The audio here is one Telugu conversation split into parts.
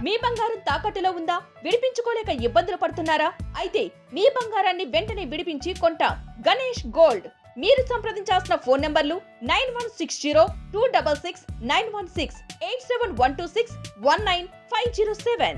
మీ బంగారం తాకట్టులో ఉందా? విడిపించుకోలేక ఇబ్బందులు పడుతున్నారా? అయితే మీ బంగారాన్ని వెంటనే విడిపించి కొంటాం. గణేష్ గోల్డ్. మీరు సంప్రదించాల్సిన ఫోన్ నంబర్లు 9160-266-916, 8712619507.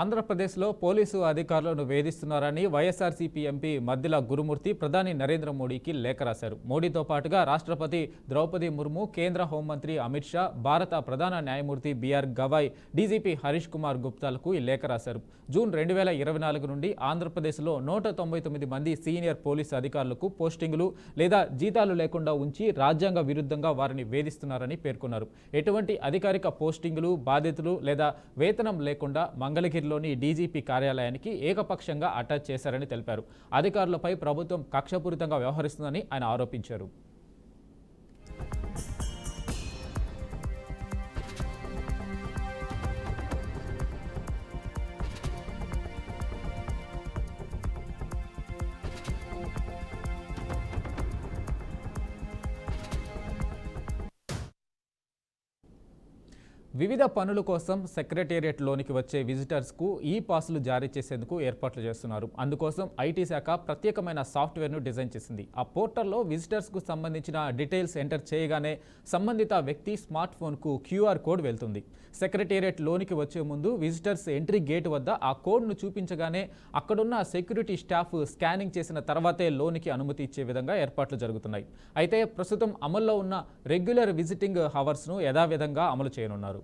ఆంధ్రప్రదేశ్లో పోలీసు అధికారులను వేధిస్తున్నారని వైఎస్ఆర్సీపీ ఎంపీ మద్దిల గురుమూర్తి ప్రధాని నరేంద్ర మోడీకి లేఖ రాశారు. మోడీతో పాటుగా రాష్ట్రపతి ద్రౌపది ముర్ము, కేంద్ర హోంమంత్రి అమిత్ షా, భారత ప్రధాన న్యాయమూర్తి బిఆర్ గవాయ్, డీజీపీ హరీష్ కుమార్ గుప్తాలకు ఈ లేఖ రాశారు. జూన్ 2024 నుండి ఆంధ్రప్రదేశ్లో 199 మంది సీనియర్ పోలీసు అధికారులకు పోస్టింగులు లేదా జీతాలు లేకుండా ఉంచి రాజ్యాంగ విరుద్ధంగా వారిని వేధిస్తున్నారని పేర్కొన్నారు. ఎటువంటి అధికారిక పోస్టింగులు, బాధ్యతలు లేదా వేతనం లేకుండా మంగళగిరిలోని డీజీపీ కార్యాలయానికి ఏకపక్షంగా అటాచ్ చేశారని తెలిపారు. అధికారులపై ప్రభుత్వం కక్షపూరితంగా వ్యవహరిస్తుందని ఆయన ఆరోపించారు. వివిధ పనుల కోసం సెక్రటేరియట్లోనికి వచ్చే విజిటర్స్కు ఈ పాసులు జారీ చేసేందుకు ఏర్పాట్లు చేస్తున్నారు. అందుకోసం ఐటీ శాఖ ప్రత్యేకమైన సాఫ్ట్వేర్ను డిజైన్ చేసింది. ఆ పోర్టల్లో విజిటర్స్కు సంబంధించిన డీటెయిల్స్ ఎంటర్ చేయగానే సంబంధిత వ్యక్తి స్మార్ట్ ఫోన్కు క్యూఆర్ కోడ్ వెళ్తుంది. సెక్రటేరియట్లోనికి వచ్చే ముందు విజిటర్స్ ఎంట్రీ గేట్ వద్ద ఆ కోడ్ను చూపించగానే అక్కడున్న సెక్యూరిటీ స్టాఫ్ స్కానింగ్ చేసిన తర్వాతే లోనికి అనుమతి ఇచ్చే విధంగా ఏర్పాట్లు జరుగుతున్నాయి. అయితే ప్రస్తుతం అమల్లో ఉన్న రెగ్యులర్ విజిటింగ్ హవర్స్ను యథావిధంగా అమలు చేయనున్నారు.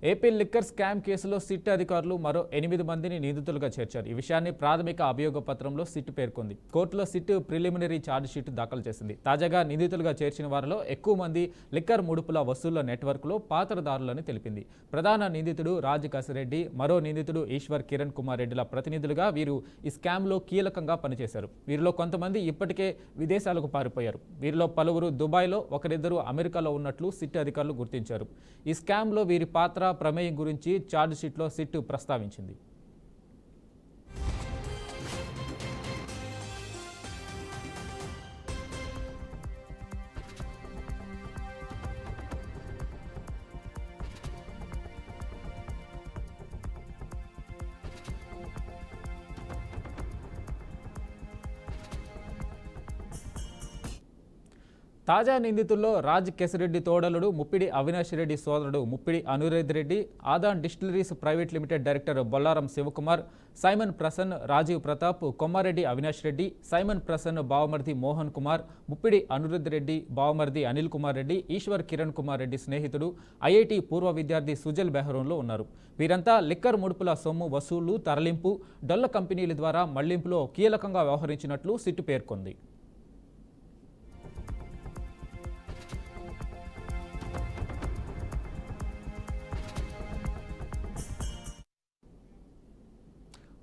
ఏపీ లిక్కర్ స్కామ్ కేసులో సిట్ అధికారులు మరో 8 మందిని నిందితులుగా చేర్చారు. ఈ విషయాన్ని ప్రాథమిక అభియోగ పత్రంలో సిట్ పేర్కొంది. కోర్టులో సిట్ ప్రిలిమినరీ ఛార్జ్షీట్ దాఖలు చేసింది. తాజాగా నిందితులుగా చేర్చిన వారిలో ఎక్కువ మంది లిక్కర్ ముడుపుల వసూళ్ల నెట్వర్క్లో పాత్రదారులని తెలిపింది. ప్రధాన నిందితుడు రాజ్ కసిరెడ్డి, మరో నిందితుడు ఈశ్వర్ కిరణ్ కుమార్ రెడ్డిల ప్రతినిధులుగా వీరు ఈ స్కామ్లో కీలకంగా పనిచేశారు. వీరిలో కొంతమంది ఇప్పటికే విదేశాలకు పారిపోయారు. వీరిలో పలువురు దుబాయ్లో, ఒకరిద్దరు అమెరికాలో ఉన్నట్లు సిట్ అధికారులు గుర్తించారు. ఈ స్కామ్లో వీరి పాత్ర, ప్రమేయం గురించి ఛార్జ్షీట్లో సిట్ ప్రస్తావించింది. తాజా నిందితుల్లో రాజ్ కేశరెడ్డి తోడలుడు ముప్పిడి అవినాష్ రెడ్డి సోదరుడు Muppidi Anurudh Reddy, Adan distilleries private limited director Bollaram Shivakumar, Simon Prasan, Rajiv Pratap, Kommareddy Avinash Reddy, Simon Prasan బావమర్ది మోహన్ కుమార్, ముప్పిడి అనురుద్ రెడ్డి బావమర్ది అనిల్ కుమార్ రెడ్డి, ఈశ్వర్ కిరణ్ కుమార్ రెడ్డి స్నేహితుడు ఐఐటి పూర్వ విద్యార్థి సుజల్ బెహ్రోన్లో ఉన్నారు. వీరంతా లిక్కర్ ముడుపుల సొమ్ము వసూళ్లు, తరలింపు, డొల్ల కంపెనీల ద్వారా మళ్లింపులో కీలకంగా వ్యవహరించినట్లు సిట్ పేర్కొంది.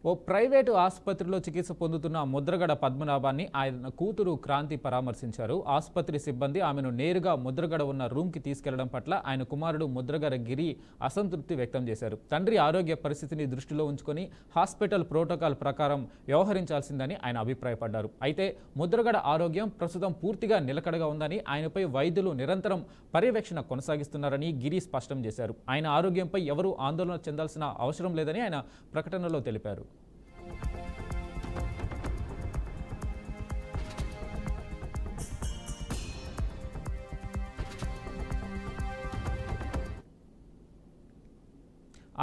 ఓ ప్రైవేటు ఆసుపత్రిలో చికిత్స పొందుతున్న ముద్రగడ పద్మనాభాన్ని ఆయన కూతురు క్రాంతి పరామర్శించారు. ఆసుపత్రి సిబ్బంది ఆమెను నేరుగా ముద్రగడ ఉన్న రూమ్కి తీసుకెళ్లడం పట్ల ఆయన కుమారుడు ముద్రగడ గిరి అసంతృప్తి వ్యక్తం చేశారు. తండ్రి ఆరోగ్య పరిస్థితిని దృష్టిలో ఉంచుకొని హాస్పిటల్ ప్రోటోకాల్ ప్రకారం వ్యవహరించాల్సిందని ఆయన అభిప్రాయపడ్డారు. అయితే ముద్రగడ ఆరోగ్యం ప్రస్తుతం పూర్తిగా నిలకడగా ఉందని, ఆయనపై వైద్యులు నిరంతరం పర్యవేక్షణ కొనసాగిస్తున్నారని గిరి స్పష్టం చేశారు. ఆయన ఆరోగ్యంపై ఎవరూ ఆందోళన చెందాల్సిన అవసరం లేదని ఆయన ప్రకటనలో తెలిపారు.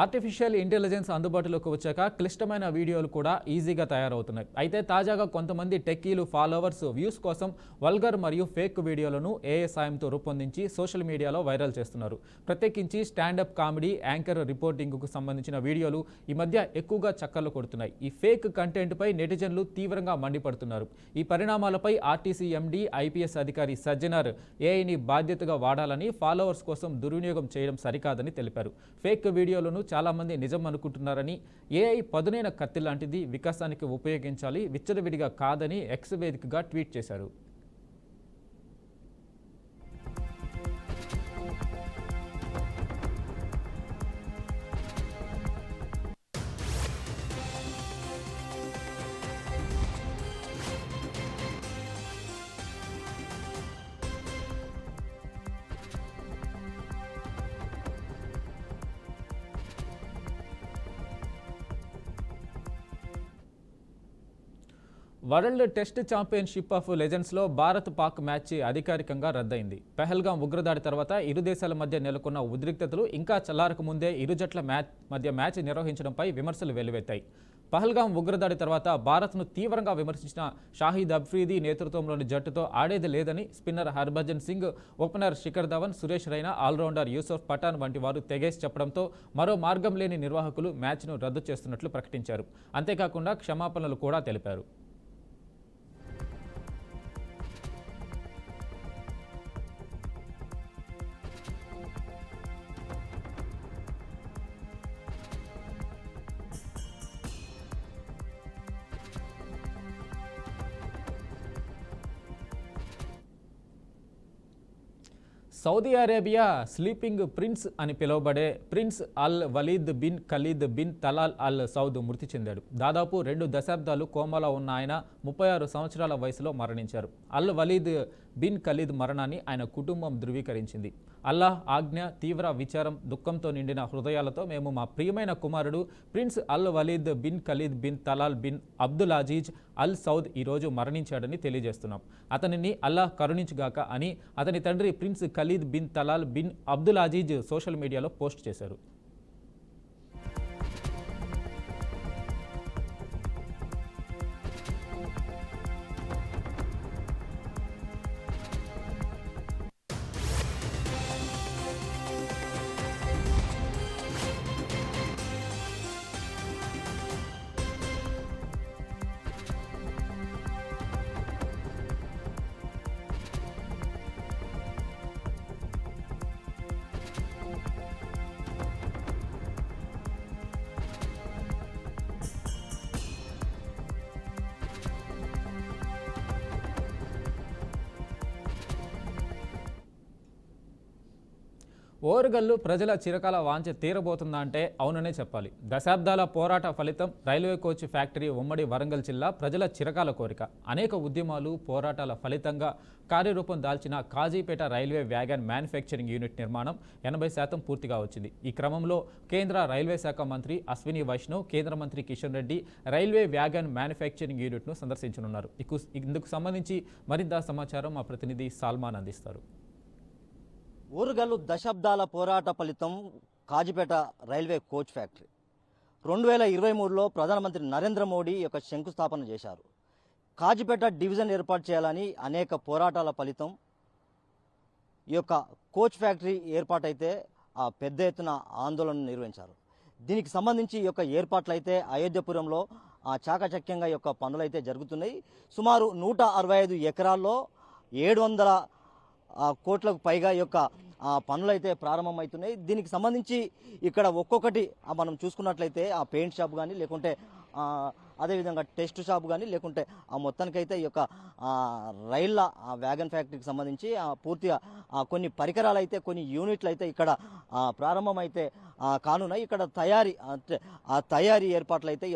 ఆర్టిఫిషియల్ ఇంటెలిజెన్స్ అందుబాటులోకి వచ్చాక క్లిష్టమైన వీడియోలు కూడా ఈజీగా తయారవుతున్నాయి. అయితే తాజాగా కొంతమంది టెక్కీలు ఫాలోవర్స్ వ్యూస్ కోసం వల్గర్ మరియు ఫేక్ వీడియోలను ఏఐ సాయంతో రూపొందించి సోషల్ మీడియాలో వైరల్ చేస్తున్నారు. ప్రత్యేకించి స్టాండప్ కామెడీ, యాంకర్ రిపోర్టింగ్కు సంబంధించిన వీడియోలు ఈ మధ్య ఎక్కువగా చక్కర్లు కొడుతున్నాయి. ఈ ఫేక్ కంటెంట్పై నెటిజన్లు తీవ్రంగా మండిపడుతున్నారు. ఈ పరిణామాలపై ఆర్టీసీ ఎండీ, ఐపీఎస్ అధికారి సజ్జనార్ ఏఐని బాధ్యతగా వాడాలని, ఫాలోవర్స్ కోసం దుర్వినియోగం చేయడం సరికాదని తెలిపారు. ఫేక్ వీడియోలను చాలా మంది నిజం అనుకుంటున్నారని, ఏఐ పదునైన కత్తి లాంటిది, వికాసానికి ఉపయోగించాలి, విచ్చలవిడిగా కాదని ఎక్స్ వేదికగా ట్వీట్ చేశారు. World test championship of లెజెండ్స్లో Bharat-Pak match అధికారికంగా రద్దయింది. పెహల్గాం ఉగ్రదాడి తర్వాత ఇరు దేశాల మధ్య నెలకొన్న ఉద్రిక్తతలు ఇంకా చల్లారక ముందే ఇరు జట్ల మధ్య మ్యాచ్ నిర్వహించడంపై విమర్శలు వెల్లువెత్తాయి. పహల్గాం ఉగ్రదాడి తర్వాత భారత్ను తీవ్రంగా విమర్శించిన షాహిద్ అఫ్రీది నేతృత్వంలోని జట్టుతో ఆడేది లేదని spinner Harbhajan Singh, opener Shikhar Dhawan, Suresh Raina, allrounder Yusuf Pathan వంటి వారు తెగేసి చెప్పడంతో మరో మార్గం లేని నిర్వాహకులు మ్యాచ్ను రద్దు చేస్తున్నట్లు ప్రకటించారు. అంతేకాకుండా క్షమాపణలు కూడా తెలిపారు. సౌదీ అరేబియా స్లీపింగ్ ప్రిన్స్ అని పిలువబడే Prince Al Waleed bin Khalid bin Talal Al Saud మృతి చెందాడు. దాదాపు 2 దశాబ్దాలు కోమాలో ఉన్న ఆయన 36 సంవత్సరాల వయసులో మరణించారు. అల్ వలీద్ బిన్ ఖలీద్ మరణాన్ని ఆయన కుటుంబం ధృవీకరించింది. అల్లాహ్ ఆజ్ఞ, తీవ్ర విచారం, దుఃఖంతో నిండిన హృదయాలతో మేము మా ప్రియమైన కుమారుడు Prince Al Waleed bin Khalid bin Talal bin Abdul Aziz Al Saud ఈరోజు మరణించాడని తెలియజేస్తున్నాం. అతనిని అల్లాహ్ కరుణించుగాక అని అతని తండ్రి Prince Khalid bin Talal bin Abdul Aziz social మీడియాలో పోస్ట్ చేశారు. ఓరుగల్లు ప్రజల చిరకాల వాంఛ తీరబోతుందా అంటే అవుననే చెప్పాలి. దశాబ్దాల పోరాట ఫలితం రైల్వే కోచ్ ఫ్యాక్టరీ ఉమ్మడి వరంగల్ జిల్లా ప్రజల చిరకాల కోరిక. అనేక ఉద్యమాలు, పోరాటాల ఫలితంగా కార్యరూపం దాల్చిన Kazipet railway wagon manufacturing unit నిర్మాణం 80% పూర్తిగా వచ్చింది. ఈ క్రమంలో కేంద్ర రైల్వే శాఖ మంత్రి అశ్విని వైష్ణవ్, కేంద్ర మంత్రి Kishan Reddy railway wagon manufacturing యూనిట్ను సందర్శించనున్నారు. ఇందుకు సంబంధించి మరింత సమాచారం మా ప్రతినిధి సాల్మాన్ అందిస్తారు. ఓరుగల్లు దశాబ్దాల పోరాట ఫలితం కాజీపేట రైల్వే కోచ్ ఫ్యాక్టరీ 2023లో ప్రధానమంత్రి నరేంద్ర మోడీ యొక్క శంకుస్థాపన చేశారు. కాజీపేట డివిజన్ ఏర్పాటు చేయాలని అనేక పోరాటాల ఫలితం ఈ యొక్క కోచ్ ఫ్యాక్టరీ ఏర్పాటైతే పెద్ద ఎత్తున ఆందోళన నిర్వహించారు. దీనికి సంబంధించి ఈ యొక్క ఏర్పాట్లు అయితే అయోధ్యపురంలో చాకచక్యంగా ఈ యొక్క పనులు అయితే జరుగుతున్నాయి. సుమారు 165 ఎకరాల్లో 700 కోట్లకు పైగా యొక్క పనులు అయితే ప్రారంభమవుతున్నాయి. దీనికి సంబంధించి ఇక్కడ ఒక్కొక్కటి మనం చూసుకున్నట్లయితే ఆ పెయింట్ షాప్ కానీ, లేకుంటే అదేవిధంగా టెస్ట్ షాప్ కానీ, లేకుంటే ఆ మొత్తానికైతే ఈ యొక్క రైళ్ల వ్యాగన్ ఫ్యాక్టరీకి సంబంధించి పూర్తిగా కొన్ని పరికరాలు అయితే, కొన్ని యూనిట్లు అయితే ఇక్కడ ప్రారంభమైతే కానున్నాయి. ఇక్కడ తయారీ అంటే ఆ తయారీ ఏర్పాట్లు అయితే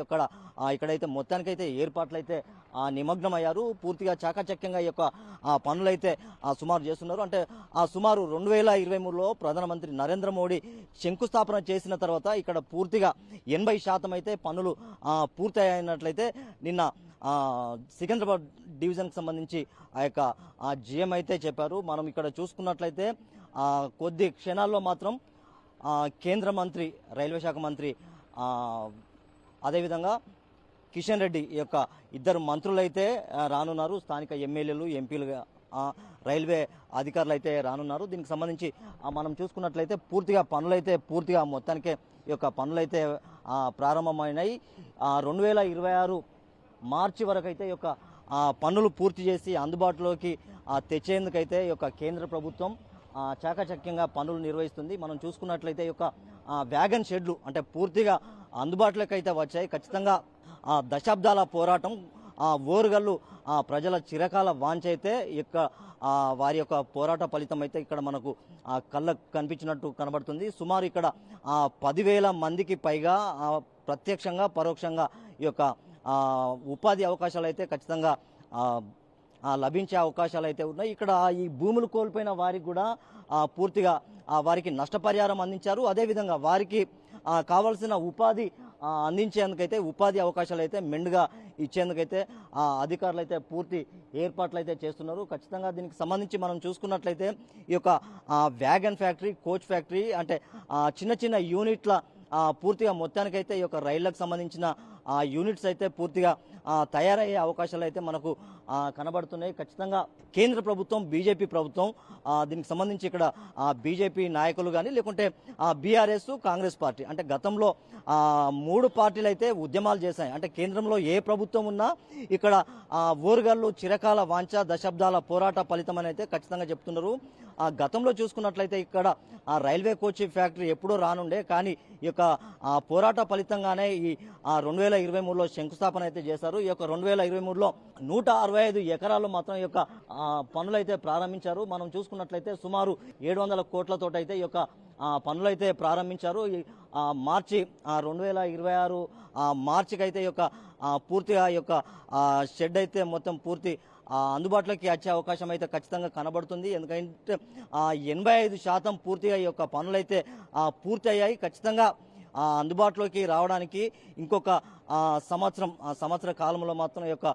ఇక్కడైతే మొత్తానికైతే ఏర్పాట్లు అయితే నిమగ్నమయ్యారు. పూర్తిగా చాకచక్యంగా ఈ యొక్క పనులైతే సుమారు చేస్తున్నారు. అంటే సుమారు 2023లో ప్రధానమంత్రి నరేంద్ర మోడీ శంకుస్థాపన చేసిన తర్వాత ఇక్కడ పూర్తిగా 80% అయితే పనులు పూర్తయినట్లయితే నిన్న సికింద్రాబాద్ డివిజన్కి సంబంధించి ఆ యొక్క జిఎం అయితే చెప్పారు. మనం ఇక్కడ చూసుకున్నట్లయితే కొద్ది క్షణాల్లో మాత్రం కేంద్ర మంత్రి రైల్వే శాఖ మంత్రి అదేవిధంగా కిషన్ రెడ్డి ఈ యొక్క ఇద్దరు మంత్రులైతే రానున్నారు. స్థానిక ఎమ్మెల్యేలు ఎంపీలుగా రైల్వే అధికారులు అయితే రానున్నారు. దీనికి సంబంధించి మనం చూసుకున్నట్లయితే పూర్తిగా మొత్తానికే ఈ యొక్క పనులైతే ప్రారంభమైనాయి. 2026 మార్చి వరకు అయితే ఈ యొక్క పనులు పూర్తి చేసి అందుబాటులోకి తెచ్చేందుకైతే ఈ యొక్క కేంద్ర ప్రభుత్వం చాకచక్యంగా పనులు నిర్వహిస్తుంది. మనం చూసుకున్నట్లయితే ఈ యొక్క వ్యాగన్ షెడ్లు అంటే పూర్తిగా అందుబాటులోకి అయితే వచ్చాయి. ఖచ్చితంగా దశాబ్దాల పోరాటం ఓరుగల్లు ప్రజల చిరకాల వాంఛ అయితే వారి యొక్క పోరాట ఫలితం అయితే ఇక్కడ మనకు కళ్ళకు కనిపించినట్టు కనబడుతుంది. సుమారు ఇక్కడ 10,000 మందికి పైగా ప్రత్యక్షంగా పరోక్షంగా ఈ యొక్క ఉపాధి అవకాశాలు అయితే ఖచ్చితంగా లభించే అవకాశాలు అయితే ఉన్నాయి. ఇక్కడ ఈ భూములు కోల్పోయిన వారికి కూడా పూర్తిగా వారికి నష్టపరిహారం అందించారు. అదేవిధంగా వారికి కావాల్సిన ఉపాధి అందించేందుకైతే ఉపాధి అవకాశాలు అయితే మెండుగా ఇచ్చేందుకైతే అధికారులు అయితే పూర్తి ఏర్పాట్లు అయితే చేస్తున్నారు. ఖచ్చితంగా దీనికి సంబంధించి మనం చూసుకున్నట్లయితే ఈ యొక్క వ్యాగన్ ఫ్యాక్టరీ, కోచ్ ఫ్యాక్టరీ అంటే చిన్న యూనిట్ల పూర్తిగా మొత్తానికైతే ఈ యొక్క రైళ్లకు సంబంధించిన యూనిట్స్ అయితే పూర్తిగా తయారయ్యే అవకాశాలు అయితే మనకు కనబడుతున్నాయి. ఖచ్చితంగా కేంద్ర ప్రభుత్వం, బీజేపీ ప్రభుత్వం దీనికి సంబంధించి ఇక్కడ బీజేపీ నాయకులు కానీ లేకుంటే బీఆర్ఎస్, కాంగ్రెస్ పార్టీ అంటే గతంలో 3 పార్టీలు అయితే ఉద్యమాలు చేశాయి. అంటే కేంద్రంలో ఏ ప్రభుత్వం ఉన్నా ఇక్కడ ఓరుగల్లు చిరకాల వాంఛ దశాబ్దాల పోరాట ఫలితం అని అయితే ఖచ్చితంగా చెప్తున్నారు. గతంలో చూసుకున్నట్లయితే ఇక్కడ రైల్వే కోచ్ ఫ్యాక్టరీ ఎప్పుడో రానుండే, కానీ ఈ యొక్క పోరాట ఫలితంగానే ఈ 2023లో శంకుస్థాపన అయితే చేశారు. ఈ యొక్క 2023లో 165 ఎకరాలు మాత్రం ఈ యొక్క పనులైతే ప్రారంభించారు. మనం చూసుకున్నట్లయితే సుమారు 700 కోట్లతో అయితే ఈ యొక్క పనులైతే ప్రారంభించారు. మార్చి 2026 మార్చికి అయితే ఈ యొక్క పూర్తిగా ఈ యొక్క షెడ్ అయితే మొత్తం పూర్తి అందుబాటులోకి వచ్చే అవకాశం అయితే ఖచ్చితంగా కనబడుతుంది. ఎందుకంటే 85% పూర్తిగా ఈ యొక్క పనులైతే పూర్తి అయ్యాయి. ఖచ్చితంగా అందుబాటులోకి రావడానికి ఇంకొక సంవత్సర కాలంలో మాత్రం ఈ యొక్క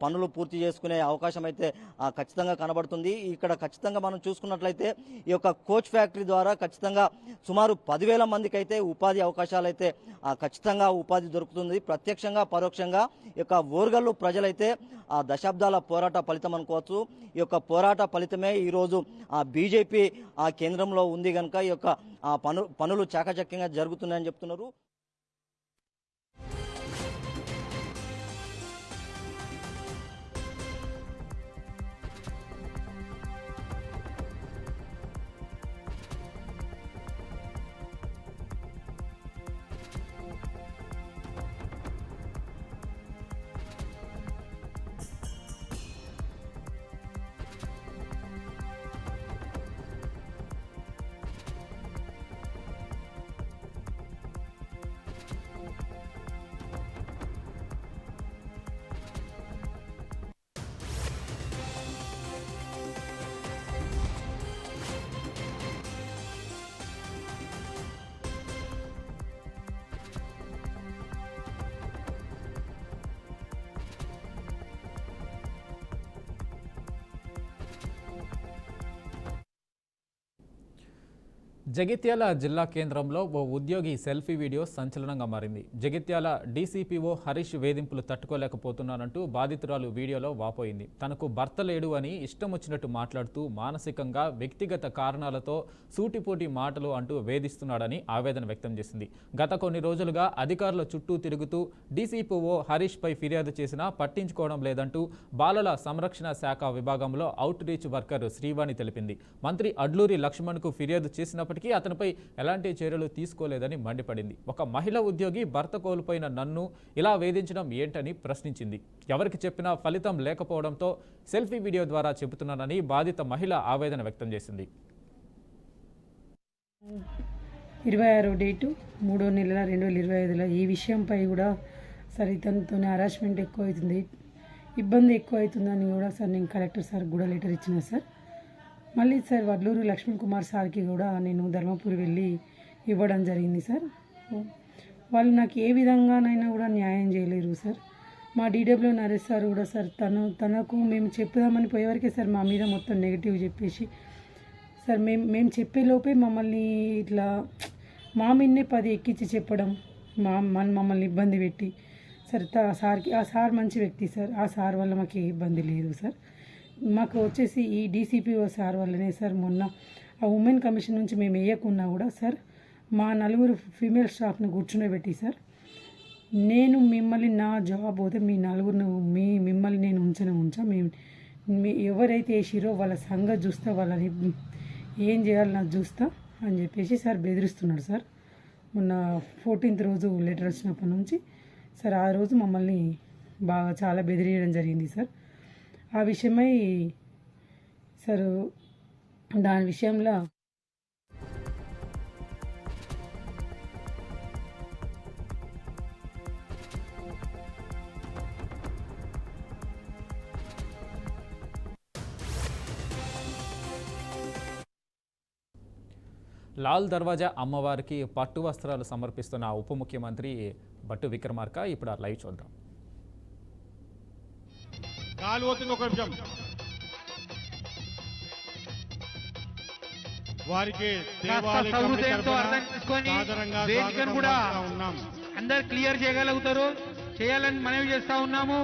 పనులు పూర్తి చేసుకునే అవకాశం అయితే ఖచ్చితంగా కనబడుతుంది. ఇక్కడ ఖచ్చితంగా మనం చూసుకున్నట్లయితే ఈ యొక్క కోచ్ ఫ్యాక్టరీ ద్వారా ఖచ్చితంగా సుమారు 10,000 మందికి అయితే ఉపాధి అవకాశాలు అయితే ఖచ్చితంగా ఉపాధి దొరుకుతుంది. ప్రత్యక్షంగా పరోక్షంగా ఈ యొక్క ఓరుగల్లు ప్రజలైతే దశాబ్దాల పోరాట ఫలితం అనుకోవచ్చు. ఈ యొక్క పోరాట ఫలితమే ఈరోజు బీజేపీ కేంద్రంలో ఉంది కనుక ఈ యొక్క పనులు చాకచక్యంగా జరుగుతున్నాయని చెప్తున్నారు. జగిత్యాల జిల్లా కేంద్రంలో ఓ ఉద్యోగి సెల్ఫీ వీడియో సంచలనంగా మారింది. జగిత్యాల డీసీపీఓ హరీష్ వేధింపులు తట్టుకోలేకపోతున్నానంటూ బాధితురాలు వీడియోలో వాపోయింది. తనకు భర్త లేడు అని ఇష్టం వచ్చినట్టు మాట్లాడుతూ మానసికంగా వ్యక్తిగత కారణాలతో సూటిపోటి మాటలు అంటూ వేధిస్తున్నాడని ఆవేదన వ్యక్తం చేసింది. గత కొన్ని రోజులుగా అధికారుల చుట్టూ తిరుగుతూ డీసీపీఓ హరీష్ పై ఫిర్యాదు చేసినా పట్టించుకోవడం లేదంటూ బాలల సంరక్షణ శాఖ విభాగంలో అవుట్ రీచ్ వర్కర్ శ్రీవాణి తెలిపింది. మంత్రి అడ్లూరి లక్ష్మణ్కు ఫిర్యాదు చేసినప్పటికీ అతనిపై ఎలాంటి చర్యలు తీసుకోలేదని మండిపడింది. ఒక మహిళ ఉద్యోగి భర్త కోల్పోయిన నన్ను ఇలా వేధించడం ఏంటని ప్రశ్నించింది. ఎవరికి చెప్పినా ఫలితం లేకపోవడంతో సెల్ఫీ వీడియో ద్వారా చెబుతున్నానని బాధిత మహిళ ఆవేదన వ్యక్తం చేసింది. 26వ డేటు 3వ నెల 2025లో ఈ విషయంపై కూడా సార్ ఇతనితో హరాస్మెంట్ ఎక్కువ అవుతుంది, ఇబ్బంది ఎక్కువ అవుతుందని కూడా సార్ నేను కలెక్టర్ సార్ కూడా లెటర్ ఇచ్చిన సార్. మళ్ళీ సార్ వడ్లూరు లక్ష్మణ్ కుమార్ సార్కి కూడా నేను ధర్మపురి వెళ్ళి ఇవ్వడం జరిగింది సార్. వాళ్ళు నాకు ఏ విధంగానైనా కూడా న్యాయం చేయలేరు సార్. మా డీడబ్ల్యూ నరేష్ సార్ కూడా సార్ తనకు మేము చెప్పుదామని పోయేవరకే సార్ మా మీద మొత్తం నెగిటివ్ చెప్పేసి సార్ మేము చెప్పేలోపే మమ్మల్ని ఇట్లా మా మిన్నే 10 ఎక్కించి చెప్పడం, మమ్మల్ని ఇబ్బంది పెట్టి సార్ ఆ సార్ మంచి వ్యక్తి సార్. ఆ సార్ వల్ల మాకు ఏ ఇబ్బంది లేదు సార్. మాకు వచ్చేసి ఈ డీసీపీఓ సార్ వల్లనే సార్ మొన్న ఆ ఉమెన్ కమిషన్ నుంచి మేము వేయకున్నా కూడా సార్ మా 4 ఫీమేల్ స్టాఫ్ని కూర్చుండబెట్టి సార్ నేను మిమ్మల్ని నా జాబ్ పోతే మీ 4 మిమ్మల్ని నేను ఉంచా మీ ఎవరైతే వేసిరో వాళ్ళ సంగతి చూస్తా, వాళ్ళని ఏం చేయాలి నాకు చూస్తా అని చెప్పేసి సార్ బెదిరిస్తున్నాడు సార్. మొన్న 14th రోజు లెటర్ వచ్చినప్పటి నుంచి సార్ ఆ రోజు మమ్మల్ని బాగా చాలా బెదిరియడం జరిగింది సార్. ఆ విషయమై సార్ దాని విషయంలో లాల్ దర్వాజా అమ్మవారికి పట్టు వస్త్రాలు సమర్పిస్తున్న ఉప ముఖ్యమంత్రి బట్టు విక్రమార్క ఇప్పుడు ఆ లైవ్ చూద్దాం. గాలి పోతుంది, ఒక నిమిషం. వారికి దేవాలయ కమిటీ తరపున సాదరంగా వేదికను కూడా ఉన్నాం. అందరు క్లియర్ చేయగలుగుతారు, చేయాలని మనవి చేస్తా ఉన్నాము.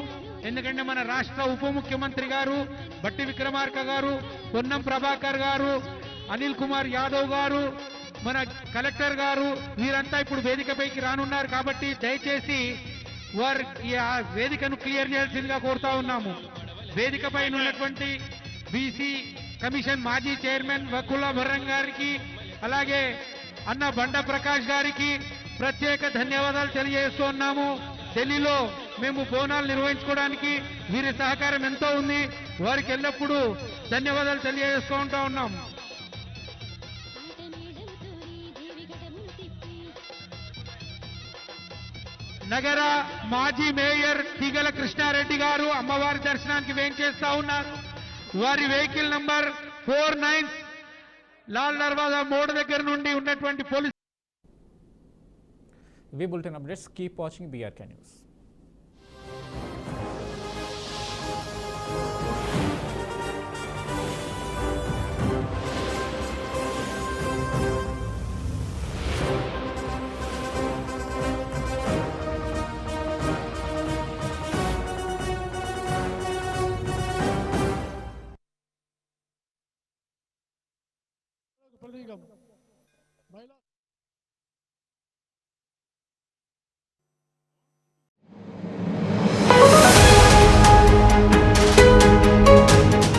ఎందుకంటే మన రాష్ట్ర ఉప ముఖ్యమంత్రి గారు బట్టి విక్రమార్క గారు, పొన్నం ప్రభాకర్ గారు, అనిల్ కుమార్ యాదవ్ గారు, మన కలెక్టర్ గారు వీరంతా ఇప్పుడు వేదికపైకి రానున్నారు. కాబట్టి దయచేసి వారు ఆ వేదికను క్లియర్ చేయాల్సిందిగా కోరుతా ఉన్నాము. వేదికపై ఉన్నటువంటి బీసీ కమిషన్ మాజీ చైర్మన్ వకుల భరం గారికి, అలాగే అన్న బండ ప్రకాష్ గారికి ప్రత్యేక ధన్యవాదాలు తెలియజేస్తూ ఉన్నాము. ఢిల్లీలో మేము బోనాలు నిర్వహించుకోవడానికి వీరి సహకారం ఎంతో ఉంది. వారికి ఎల్లప్పుడూ ధన్యవాదాలు తెలియజేస్తూ ఉన్నాం. నగర మాజీ మేయర్ తీగల కృష్ణారెడ్డి గారు అమ్మవారి దర్శనానికి వేంచేస్తా ఉన్నారు. వారి వెహికల్ నంబర్ 49 లాల్ దర్వాజా మోడ్ దగ్గర నుండి ఉన్నటువంటి పోలీస్. ఇవి bulletin updates. Keep watching BRK news.